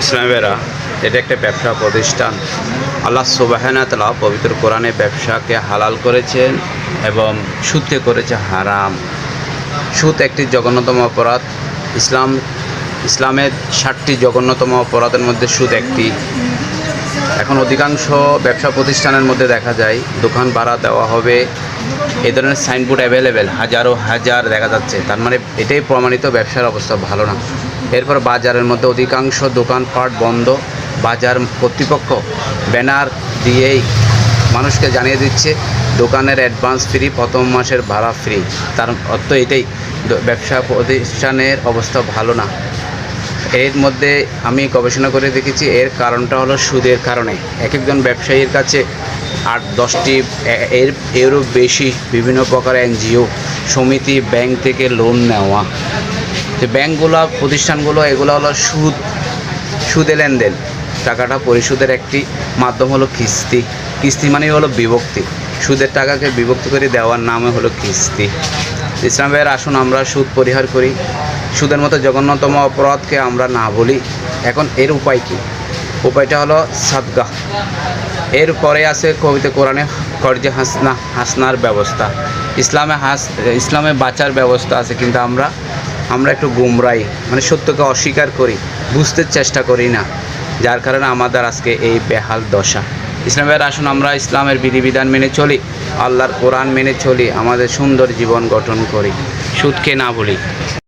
ইসলামেরা এটা একটা ব্যবসা প্রতিষ্ঠান। আল্লাহ সুবহানাহু ওয়া তাআলা পবিত্র কোরআনে ব্যবসাকে হালাল করেছেন এবং সুদকে করেছে হারাম। সুদ একটি জঘন্যতম অপরাধ। ইসলামের 60টি জঘন্যতম অপরাধের মধ্যে সুদ একটি। এখন অধিকাংশ ব্যবসা প্রতিষ্ঠানের মধ্যে দেখা যায় দোকান ভাড়া দেওয়া হবে, এই ধরনের সাইনবোর্ড অ্যাভেলেবেল হাজার দেখা যাচ্ছে। তার মানে এটাই প্রমাণিত ব্যবসার অবস্থা ভালো না। এরপর বাজারের মধ্যে অধিকাংশ দোকানপাট বন্ধ। বাজার কর্তৃপক্ষ ব্যানার দিয়েই মানুষকে জানিয়ে দিচ্ছে দোকানের অ্যাডভান্স ফ্রি, প্রথম মাসের ভাড়া ফ্রি। তার অর্থ এটাই ব্যবসা প্রতিষ্ঠানের অবস্থা ভালো না। এর মধ্যে আমি গবেষণা করে দেখেছি এর কারণটা হলো সুদের কারণে। এক একজন ব্যবসায়ীর কাছে 8-10টি এরও বেশি বিভিন্ন প্রকার এনজিও, সমিতি, ব্যাংক থেকে লোন নেওয়া। তো ব্যাংকগুলো, প্রতিষ্ঠানগুলো এগুলো হলো সুদে লেনদেন। টাকাটা পরিশোধের একটি মাধ্যম হলো কিস্তি মানে হলো বিভক্তি। সুদের টাকাকে বিভক্তি করে দেওয়ার নামে হলো কিস্তি। ইসলামের আসুন আমরা সুদ পরিহার করি, সুদের মতো জঘন্যতম অপরাধকে আমরা না বলি। এখন এর উপায় কী? উপায়টা হলো সাদকা। এর পরে আছে কবিতে কোরআনে কর্জে হাসনার ব্যবস্থা। ইসলামে বাঁচার ব্যবস্থা আছে, কিন্তু আমরা একটু গুমরাই, মানে সত্যকে অস্বীকার করি, বুঝতে চেষ্টা করি না, যার কারণে আমাদের আজকে এই বেহাল দশা। ইসলামের আসুন আমরা ইসলামের বিধিবিধান মেনে চলি, আল্লাহর কোরআন মেনে চলি, আমাদের সুন্দর জীবন গঠন করি, সুদকে না বলি।